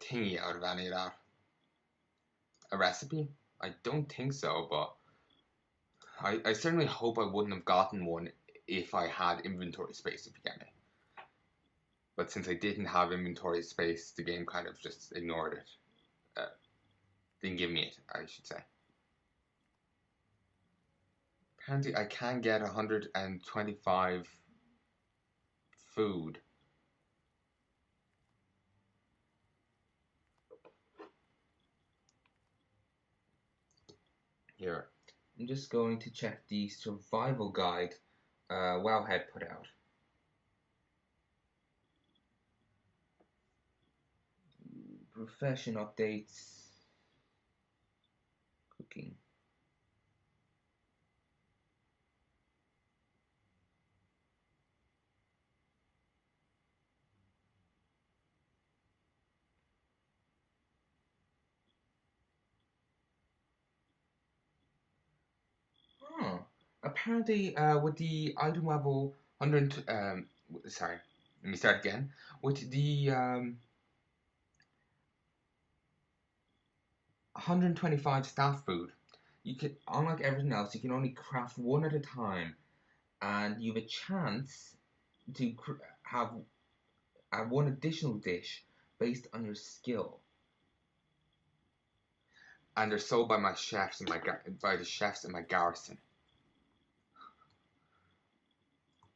thingy out of any of that. A recipe? I don't think so, but I certainly hope I wouldn't have gotten one if I had inventory space, if you get me. But since I didn't have inventory space, the game kind of just ignored it. Didn't give me it, I should say. Apparently I can get 125 food. Here, I'm just going to check the survival guide Wowhead put out. Profession updates. Cooking. Huh. Apparently, with the item level 100, sorry, let me start again. With the 125 staff food, you can, unlike everything else, you can only craft one at a time, and you have a chance to have one additional dish based on your skill. And they're sold by my chefs in by the chefs in my garrison.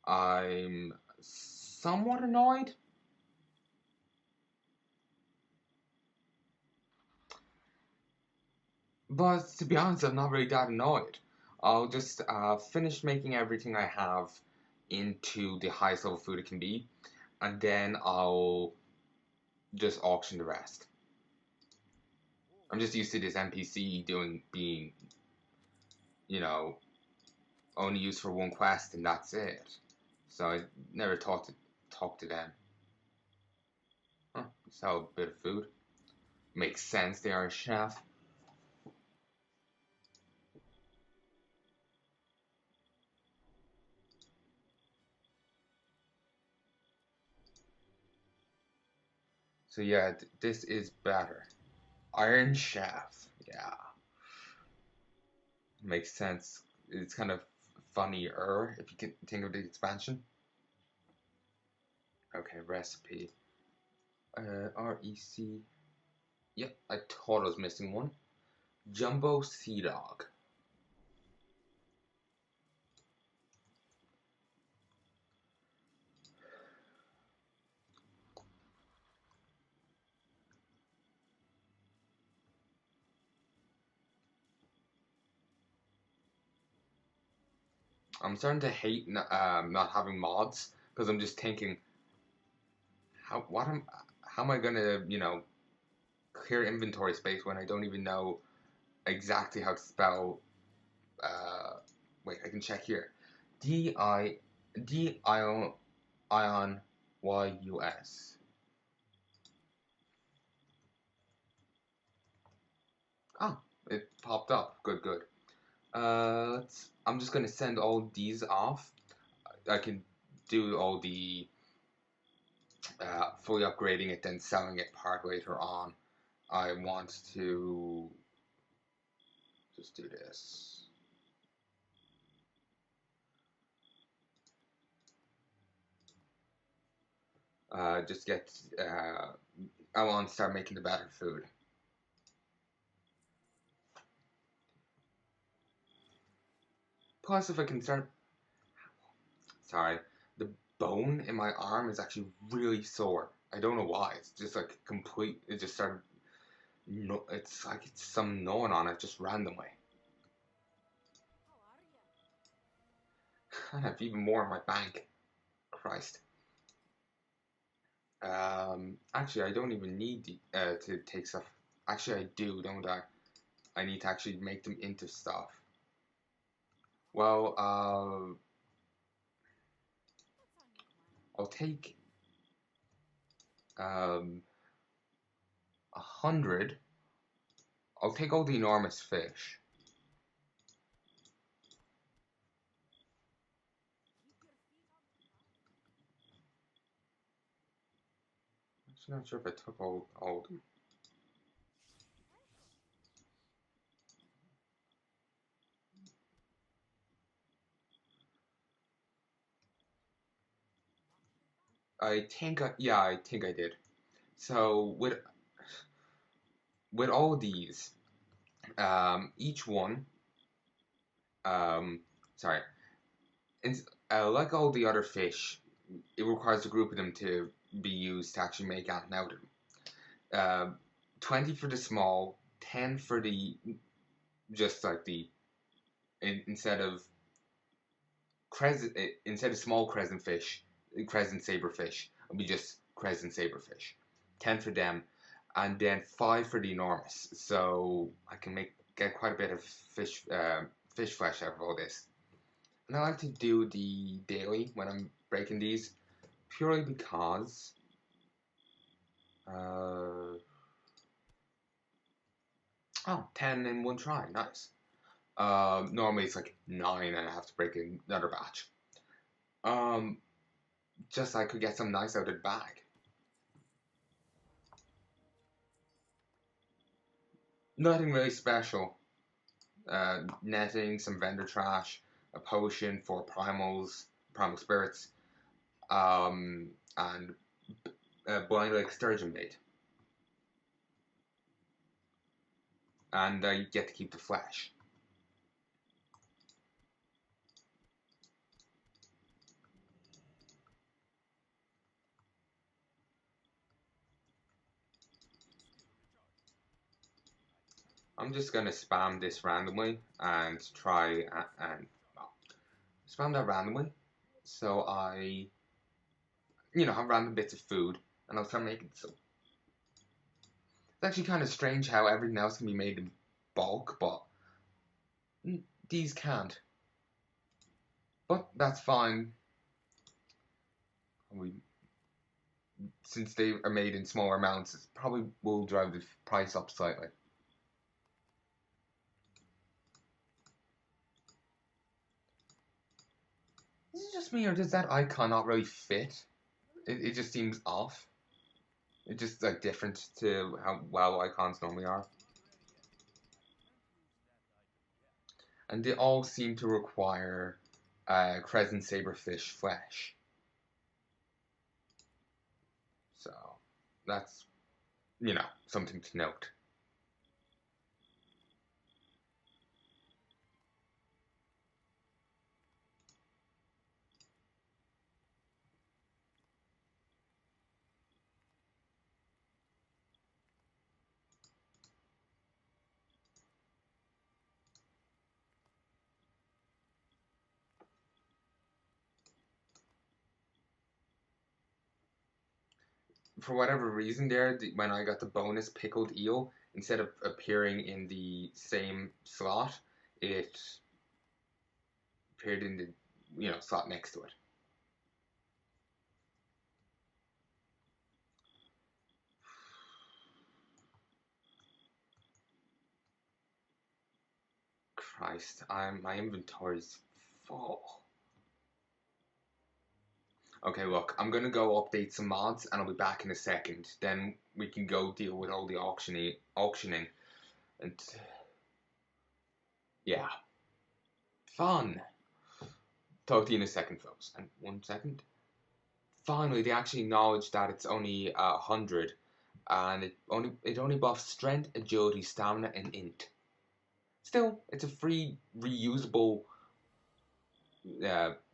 I'm somewhat annoyed. But to be honest, I'm not really that annoyed. I'll just finish making everything I have into the highest level food it can be, and then I'll just auction the rest. I'm just used to this NPC being, you know, only used for one quest and that's it. So I never thought to talk to them. Huh, sell a bit of food. Makes sense, they are a chef. So yeah, this is better. Iron Chef, yeah. Makes sense. It's kind of funnier if you can think of the expansion. Okay, recipe. REC. Yep, I thought I was missing one. Jumbo Sea Dog. I'm starting to hate not having mods because I'm just thinking, how am I gonna clear inventory space when I don't even know exactly how to spell. Wait, I can check here. D-I-D-I-O-I-O-N Y-U-S. Oh, it popped up. Good, good. I'm just gonna send all these off. I can do all the fully upgrading it, then selling it part later on. I want to just do this. Just get. I want to start making the better food. Plus, if I can start. Sorry, the bone in my arm is actually really sore. I don't know why. It's just like complete. It just started. No, it's like it's some gnawing on it just randomly. I have even more in my bank. Christ. Actually, I don't even need to take stuff. Actually, I do, don't I? I need to actually make them into stuff. Well, I'll take 100. I'll take all the enormous fish. I'm not sure if I took all of them. I think I did. So with all these, each one, um, sorry, in, like all the other fish, it requires a group of them to be used to actually make anything out of them. 20 for the small, 10 for the just like the instead of instead of small crescent saberfish, it'll be just crescent saberfish. 10 for them, and then 5 for the enormous. So I can get quite a bit of fish flesh out of all this. And I like to do the daily when I'm breaking these, purely because uh, 10 in one try, nice. Normally it's like 9 and I have to break another batch. Um, just so I could get some nice out of the bag. Nothing really special. Netting, some vendor trash, a potion for primal spirits, and blind like sturgeon bait. And you get to keep the flesh. I'm just gonna spam this randomly and try and well, spam that randomly. So I, have random bits of food, and I'll try making so. It's actually kind of strange how everything else can be made in bulk, but these can't. But that's fine. We, since they are made in smaller amounts, it probably will drive the price up slightly. Is it just me, or does that icon not really fit? It just seems off. It's just like different to how WoW icons normally are. And they all seem to require crescent saberfish flesh. So that's, something to note. For whatever reason there, when I got the bonus pickled eel, instead of appearing in the same slot, it appeared in the, slot next to it. Christ, my inventory's full. Okay, look, I'm gonna go update some mods, and I'll be back in a second. Then we can go deal with all the auctioning, and yeah, fun. Talk to you in a second, folks. And 1 second. Finally, they actually acknowledge that it's only 100, and it only buffs strength, agility, stamina, and int. Still, it's a free reusable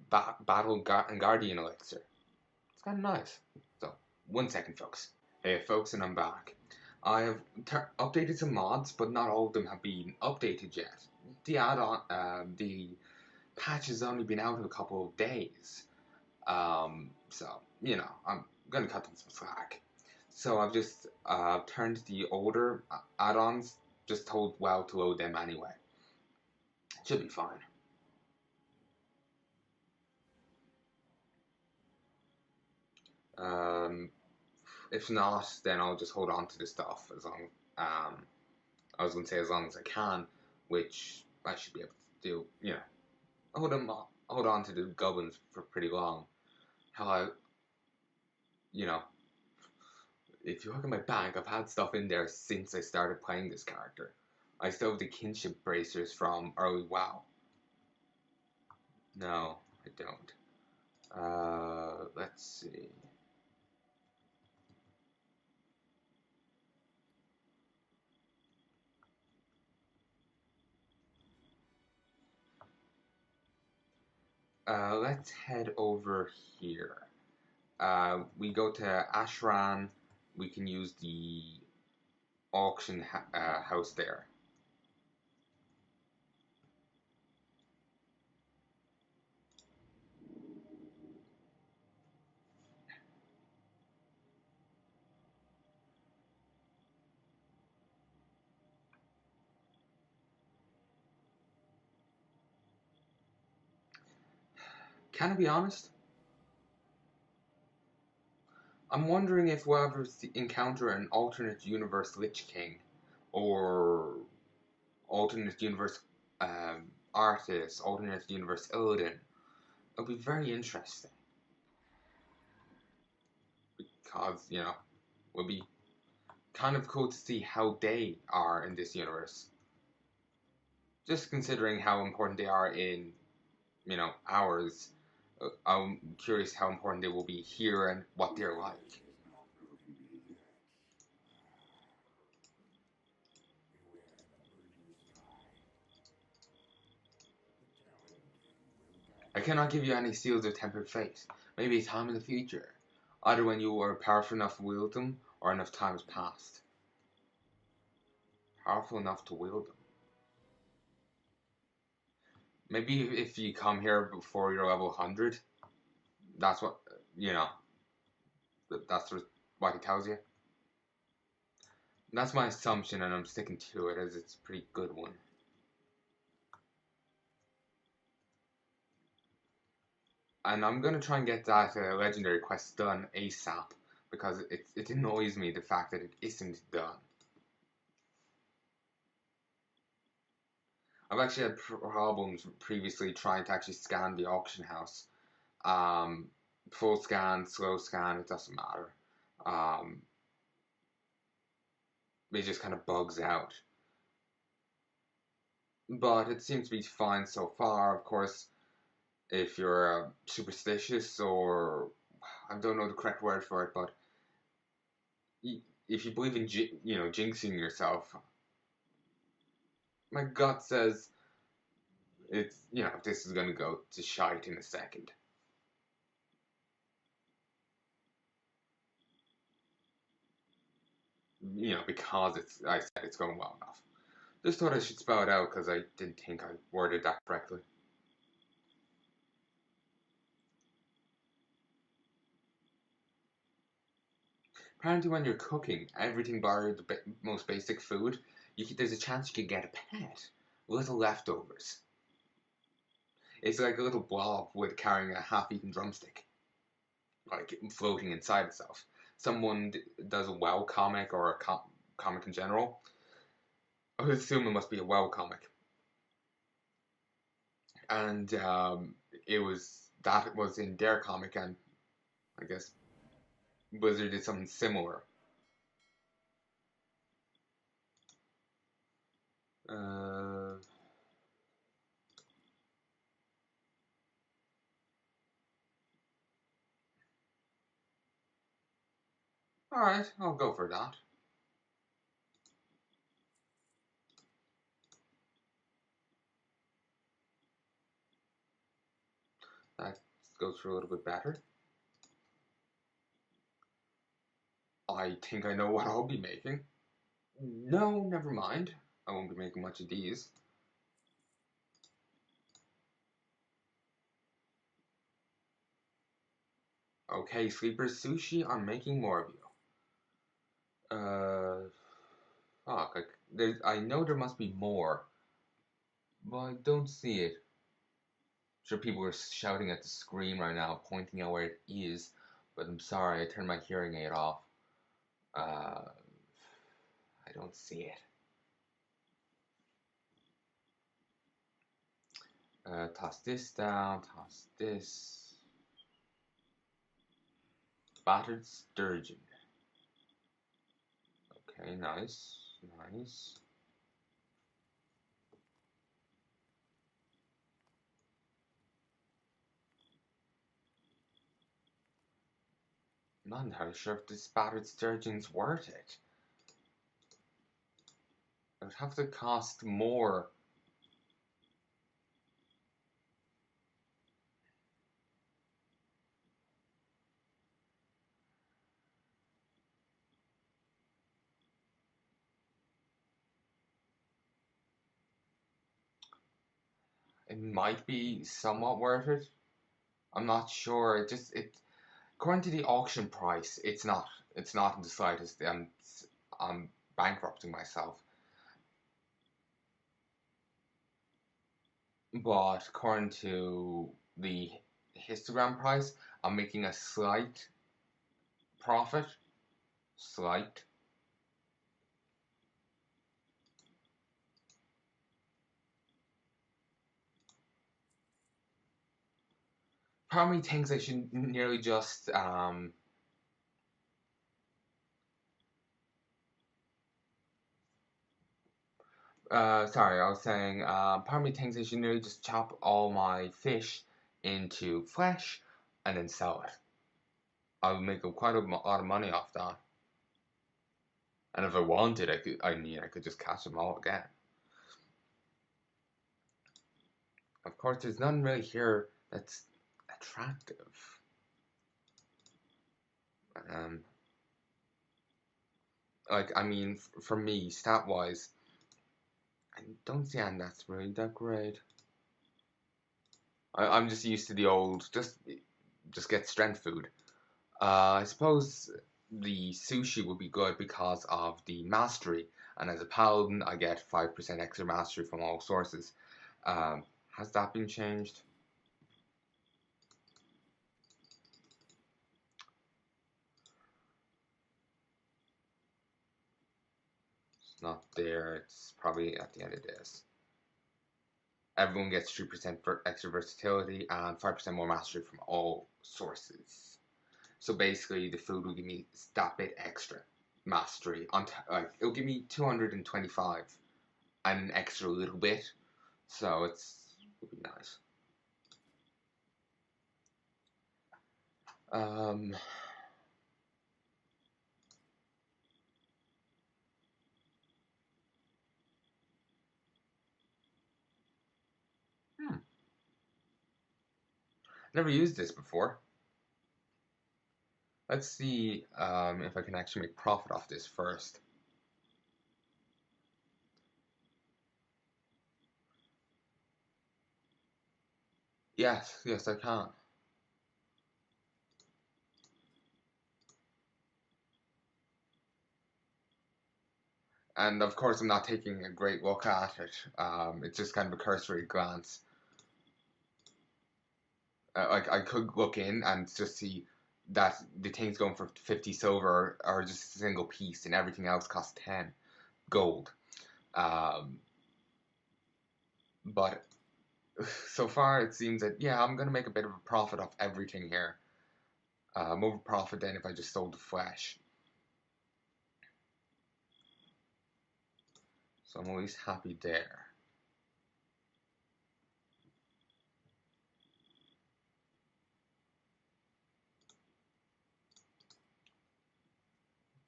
battle and guardian elixir. It's kind of nice. So, 1 second, folks. Hey, folks, and I'm back. I have updated some mods, but not all of them have been updated yet. The add-on, the patch has only been out a couple of days. So, I'm gonna cut them some slack. So I've just turned the older add-ons, just told WoW to load them anyway. Should be fine. If not, then I'll just hold on to the stuff as long. I was gonna say as long as I can, which I should be able to do. Hold on to the goblins for pretty long. How you know, if you look at my bank, I've had stuff in there since I started playing this character. I still have the kinship bracers from early WoW. No, I don't. Let's see. Let's head over here. We go to Ashran. We can use the auction house there. Can I be honest? I'm wondering if we'll ever encounter an alternate universe Lich King, or alternate universe Arthas, alternate universe Illidan. It'll be very interesting because will be kind of cool to see how they are in this universe. Just considering how important they are in ours, I'm curious how important they will be here and what they're like. I cannot give you any seals of tempered fate. Maybe a time in the future. Either when you are powerful enough to wield them, or enough time has passed. Powerful enough to wield them. Maybe if you come here before you're level 100, that's what, that's what he tells you. That's my assumption, and I'm sticking to it as it's a pretty good one. And I'm gonna try and get that legendary quest done ASAP, because it annoys me the fact that it isn't done. I've actually had problems previously trying to actually scan the auction house. Full scan, slow scan, it doesn't matter. It just kind of bugs out. But it seems to be fine so far. Of course, if you're superstitious, or I don't know the correct word for it, but if you believe in jinxing yourself, my gut says it's this is gonna go to shite in a second. Because I said it's going well enough. Just thought I should spell it out because I didn't think I worded that correctly. Apparently, when you're cooking everything bar the most basic food, there's a chance you could get a pet. Little leftovers. It's like a little blob with carrying a half-eaten drumstick, like floating inside itself. Someone does a WoW comic, or a comic in general. I would assume it must be a WoW comic, and it was in their comic, and I guess Blizzard did something similar. Uh, Alright, I'll go for that. That goes through a little bit better. I think I know what I'll be making. No, never mind. I won't be making much of these. Okay, Sleepers Sushi, I'm making more of you. Fuck. I know there must be more, but I don't see it. I'm sure people are shouting at the screen right now, pointing out where it is, but I'm sorry, I turned my hearing aid off. I don't see it. Toss this down, toss this. Battered sturgeon. Okay, nice, nice. I'm not entirely sure if this battered sturgeon's worth it. It would have to cost more. it might be somewhat worth it. I'm not sure. It according to the auction price, it's not. It's not in the slightest. I'm bankrupting myself. But according to the histogram price, I'm making a slight profit. Slight. Part of me thinks I should nearly just sorry, I was saying, part of me thinks I should nearly just chop all my fish into flesh and then sell it. I'll make quite a lot of money off that. And if I wanted, I could just catch them all again. Of course, there's none really here that's attractive. Um, like, I mean, for me, stat-wise, I don't see anything that's really that great. I'm just used to the old, just get strength food. I suppose the sushi would be good because of the mastery, and as a paladin, I get 5% extra mastery from all sources. Has that been changed? It's not there. It's probably at the end of this. Everyone gets 3% for extra versatility and 5% more mastery from all sources. So basically, the food will give me that bit extra mastery. Like it'll give me 225 and an extra little bit. So it'll be nice. Um, hmm. Never used this before. Let's see if I can actually make profit off this first. Yes, yes, I can. And of course, I'm not taking a great look at it. It's just kind of a cursory glance. Like I could look in and just see that the things going for 50 silver are just a single piece, and everything else costs 10 gold. Um, but so far, it seems that yeah, I'm gonna make a bit of a profit off everything here. More profit than if I just sold the flesh. So I'm at least happy there.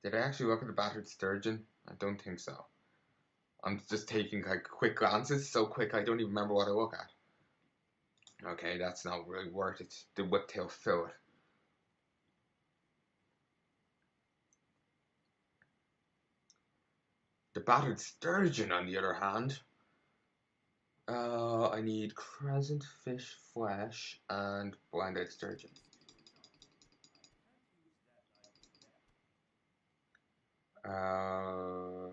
Did I actually look at the battered sturgeon? I don't think so. I'm just taking like quick glances, so quick I don't even remember what I look at. Okay, that's not really worth it. The whiptail fillet. The battered sturgeon, on the other hand, I need crescent fish flesh and blended sturgeon. Uh,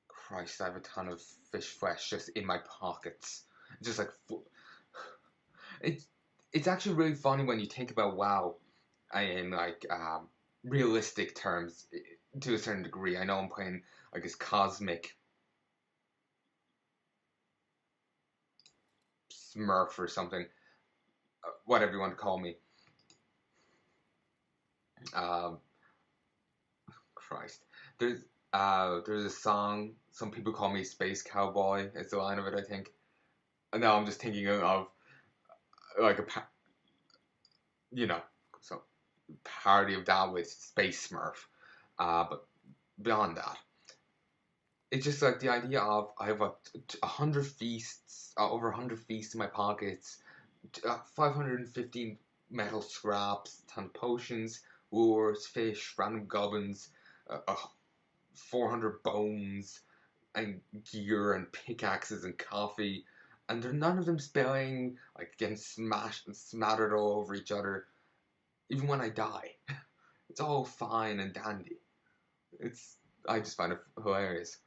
Christ, I have a ton of fish flesh just in my pockets. Just like it's it's actually really funny when you think about WoW in like realistic terms to a certain degree. I know I'm playing like this cosmic Smurf or something, whatever you want to call me. Um, Christ, there's there's a song. Some people call me Space Cowboy. It's the line of it, I think. And now I'm just thinking of like you know, so parody of that with Space Smurf. But beyond that, it's just like the idea of I have 100 feasts, over 100 feasts in my pockets, 515 metal scraps, 10 potions, ores, fish, random goblins, 400 bones, and gear, and pickaxes, and coffee. And they're none of them spilling, like getting smashed and smattered all over each other, even when I die. It's all fine and dandy. It's I just find it hilarious.